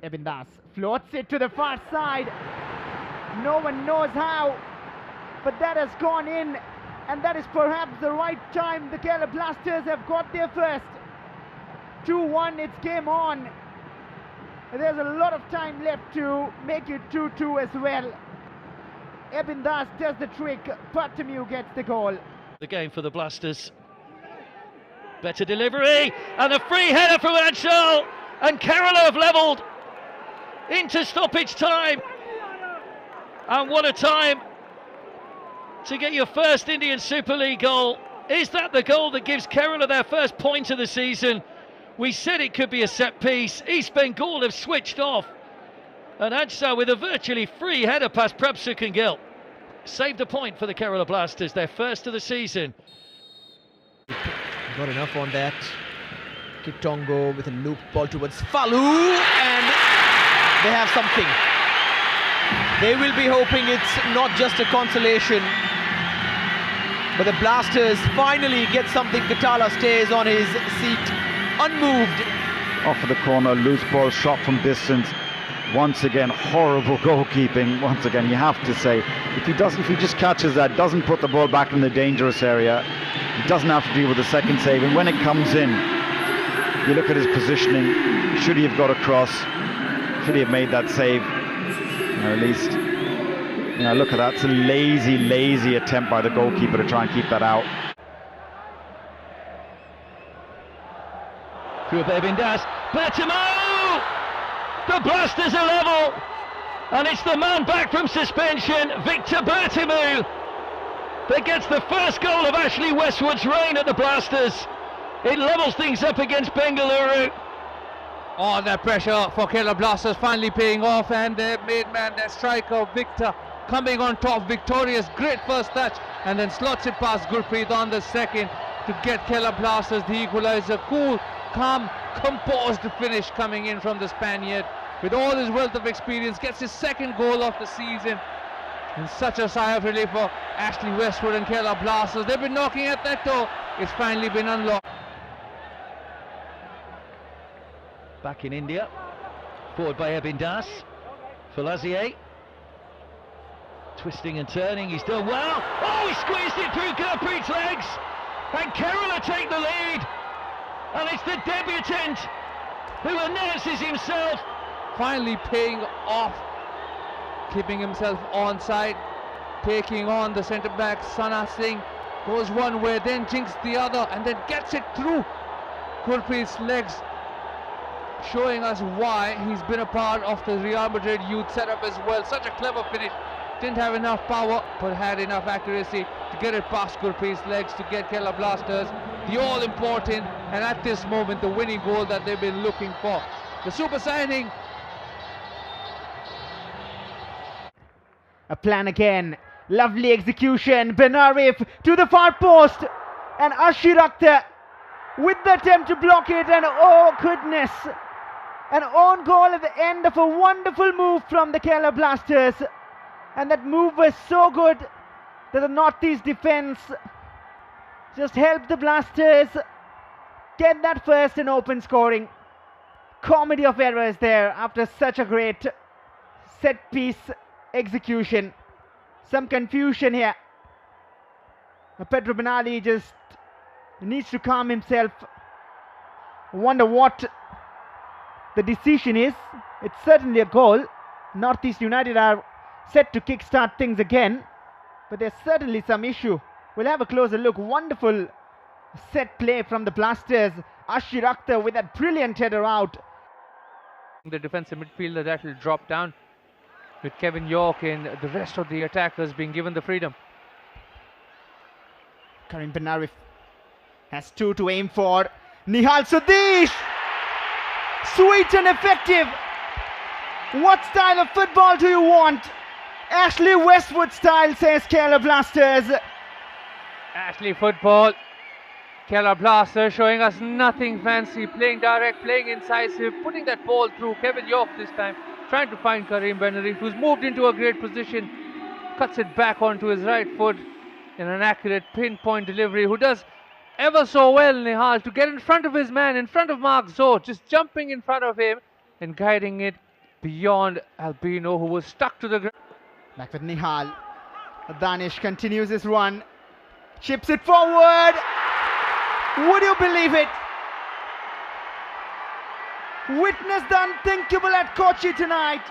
Ebindas floats it to the far side. No one knows how, but that has gone in, and that is perhaps the right time. The Keralablasters have got their first. 2-1, it's game on. There's a lot of time left to make it 2-2 as well. Ebindas does the trick, Bartomeu gets the goal. The game for the Blasters. Better delivery, and a free header from ISL, and Kerala have levelled into stoppage time. And what a time to get your first Indian Super League goal. Is that the goal that gives Kerala their first point of the season? We said it could be a set piece. East Bengal have switched off, and Ajsa with a virtually free header past Prabsuk and Gill saved a point for the Keralablasters, their first of the season. Not enough on that. Kitongo with a loop ball towards Falu, and they have something. They will be hoping it's not just a consolation, but the Blasters finally get something. Katala stays on his seat, unmoved. Off of the corner, loose ball shot from distance. Once again, horrible goalkeeping. Once again, you have to say, if he just catches that, doesn't put the ball back in the dangerous area, he doesn't have to deal with the second save. And when it comes in, you look at his positioning. Should he have got across? Should he have made that save? Or at least, look at that. It's a lazy attempt by the goalkeeper to try and keep that out. Ebindas, Bartomeu! The Blasters are level, and it's the man back from suspension, Victor Bartomeu, that gets the first goal of Ashley Westwood's reign at the Blasters. It levels things up against Bengaluru. All that pressure for Keralablasters finally paying off, and their main man, their striker Victor, coming on top, victorious, great first touch, and then slots it past Gurpreet on the second to get Keralablasters the equalizer. Cool, calm, composed finish coming in from the Spaniard with all his wealth of experience, gets his second goal of the season, and such a sigh of relief for Ashley Westwood and Keralablasters. They've been knocking at that door, it's finally been unlocked. Back in India, forward by Ebindas, Falazier, twisting and turning, he's done well. Oh, he squeezed it through Gurpreet's legs, and Kerala take the lead, and it's the debutant who announces himself. Finally paying off, keeping himself onside, taking on the centre back Sana Singh, goes one way, then jinks the other, and then gets it through Gurpreet's legs, showing us why he's been a part of the Real Madrid youth setup as well. Such a clever finish, didn't have enough power but had enough accuracy to get it past Gurpreet's legs to get Keralablasters the all-important, and at this moment, the winning goal that they've been looking for. The super signing. A plan again, lovely execution, Benarif to the far post, and Ashir Akhtar with the attempt to block it, and oh goodness, an own goal at the end of a wonderful move from the Keralablasters, and that move was so good that the Northeast defense just helped the Blasters get that first and open scoring. Comedy of errors there after such a great set piece execution. Some confusion here. Pedro Benali just needs to calm himself. Wonder what the decision is. It's certainly a goal. Northeast United are set to kickstart things again, but there's certainly some issue. We'll have a closer look. Wonderful set play from the Blasters. Ashir Akhtar with that brilliant header out. The defensive midfielder that will drop down, with Kevin York and the rest of the attackers being given the freedom. Karim Benarif has two to aim for. Nihal Sudesh! Sweet and effective. What style of football do you want? Ashley Westwood style, says Keralablasters. Ashley football. Keralablasters showing us nothing fancy, playing direct, playing incisive, putting that ball through. Kevin York this time trying to find Karim Benarif, who's moved into a great position, cuts it back onto his right foot in an accurate pinpoint delivery, who does ever so well, Nihal, to get in front of his man, in front of Mark Zoh, just jumping in front of him and guiding it beyond Albino, who was stuck to the ground. Back with Nihal. Danish continues his run. Chips it forward. Would you believe it? Witness the unthinkable at Kochi tonight.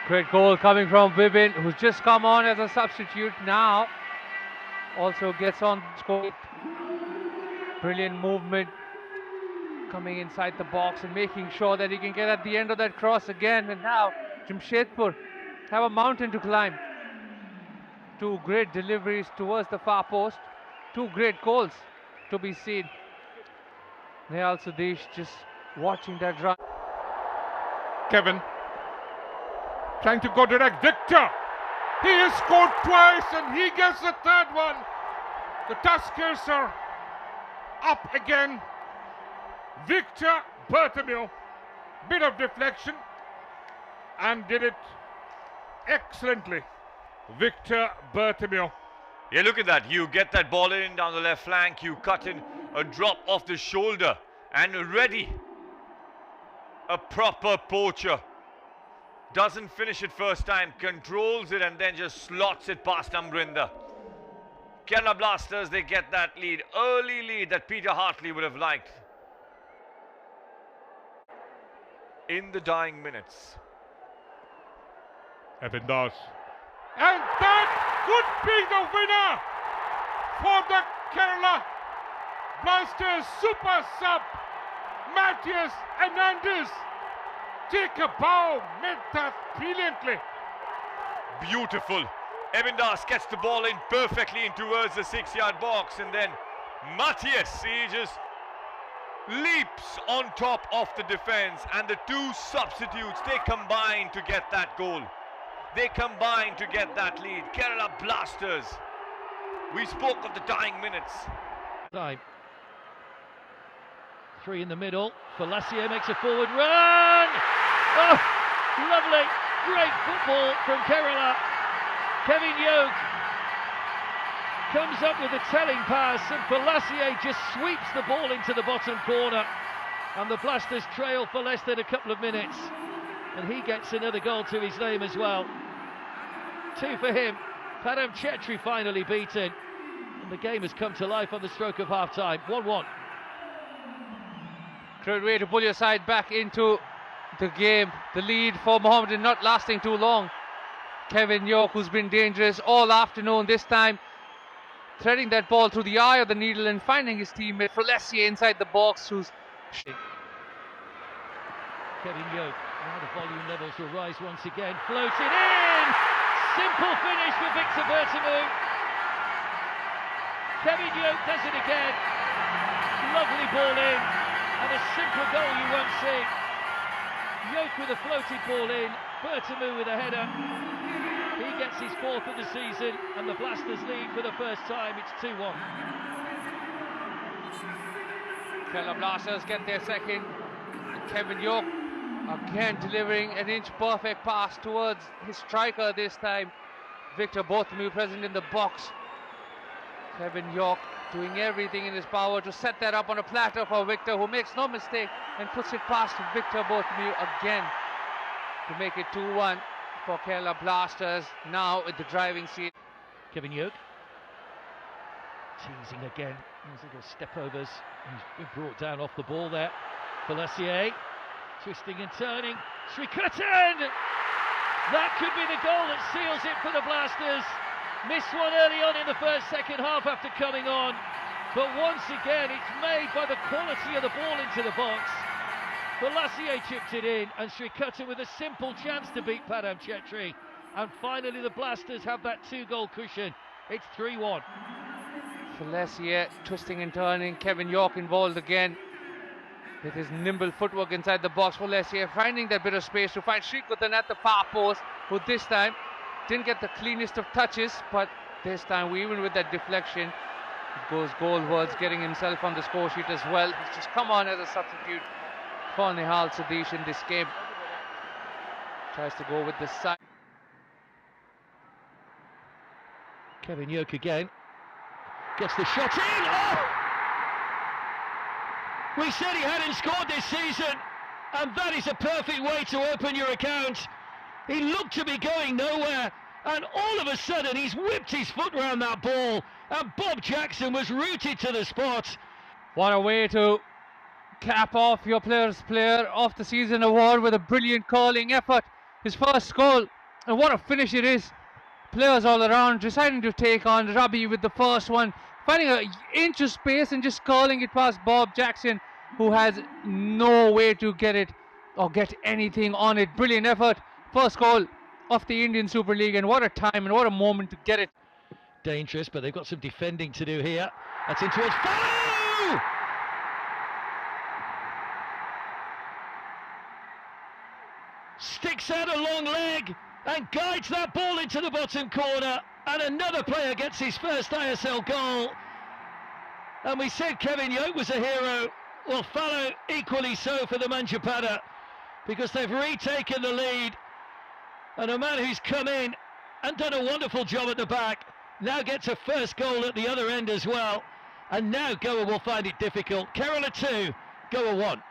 Great goal coming from Vibin, who's just come on as a substitute now. Also gets on score. Brilliant movement, coming inside the box and making sure that he can get at the end of that cross again. And now Jamshedpur have a mountain to climb. Two great deliveries towards the far post. Two great goals to be seen. Nehal Sudesh just watching that run. Kevin trying to go direct. Victor, he has scored twice and he gets the third one. The Tuskers are up again. Victor Bertomeu, bit of deflection and did it excellently. Victor Bertomeu. Yeah, look at that. You get that ball in down the left flank, you cut in a drop off the shoulder and ready. A proper poacher. Doesn't finish it first time, controls it and then just slots it past Amrinder. Keralablasters, they get that lead, early lead that Peter Hartley would have liked. In the dying minutes. Evan Das. And that could be the winner for the Kerala Blasters super sub. Matthias Hernandez. Take a bow, made that brilliantly. Beautiful. Evan Das gets the ball in perfectly in towards the 6-yard box and then Matthias, he just leaps on top of the defense and the two substitutes, they combine to get that goal. They combine to get that lead. Kerala Blasters. We spoke of the dying minutes. Time. Three in the middle. Falassier makes a forward run. Oh, lovely. Great football from Kerala. Kevin Yoke comes up with a telling pass and Falassier just sweeps the ball into the bottom corner. And the Blasters trail for less than a couple of minutes. And he gets another goal to his name as well. 2 for him. Padam Chetri finally beaten. And the game has come to life on the stroke of half-time. 1-1. Great way to pull your side back into the game. The lead for Mohammedan not lasting too long. Kevin York, who's been dangerous all afternoon, this time threading that ball through the eye of the needle and finding his teammate Falassier inside the box, who's Kevin Yoke. Now the volume levels will rise once again. Floated in! Simple finish for Victor Bertomeu. Kevin Yoke does it again. Lovely ball in. And a simple goal you won't see. Yoke with a floated ball in. Bertomeu with a header. He gets his 4th of the season. And the Blasters lead for the first time. It's 2-1. Kerala Blasters get their second. Kevin York again delivering an inch perfect pass towards his striker this time. Victor Bertomeu present in the box. Kevin York doing everything in his power to set that up on a platter for Victor, who makes no mistake and puts it past Victor Bertomeu again to make it 2-1 for Kerala Blasters, now at the driving seat. Kevin Yoke. Teasing again. These little step-overs. He's been brought down off the ball there. Falassier. Twisting and turning. Srikatan! That could be the goal that seals it for the Blasters. Missed one early on in the second half after coming on. But once again, it's made by the quality of the ball into the box. Falassier chipped it in, and Srikatan with a simple chance to beat Padam Chetri. And finally, the Blasters have that 2-goal cushion. It's 3-1. Falassier twisting and turning. Kevin York involved again with his nimble footwork inside the box. Falassier finding that bit of space to find Srikatan at the far post, who this time didn't get the cleanest of touches, but this time, even with that deflection, it goes goalwards, getting himself on the score sheet as well. He's just come on as a substitute for Nehal Sudesh in this game. Tries to go with the side. Kevin Yoke again. Gets the shot in. Oh! We said he hadn't scored this season, and that is a perfect way to open your account. He looked to be going nowhere, and all of a sudden he's whipped his foot round that ball, and Bob Jackson was rooted to the spot. What a way to cap off your Players Player of the Season award with a brilliant calling effort. His first goal, and what a finish it is. Players all around deciding to take on Rabi with the first one, finding an inch of space and just calling it past Bob Jackson, who has no way to get it or get anything on it. Brilliant effort. First goal of the Indian Super League, and what a time and what a moment to get it. Dangerous, but they've got some defending to do here. That's in towards Falu! Sticks out a long leg and guides that ball into the bottom corner, and another player gets his first ISL goal. And we said Kevin Yoke was a hero. Well, Falu equally so for the Manjapada, because they've retaken the lead, and a man who's come in and done a wonderful job at the back now gets a first goal at the other end as well, and now Goa will find it difficult. Kerala 2, Goa 1.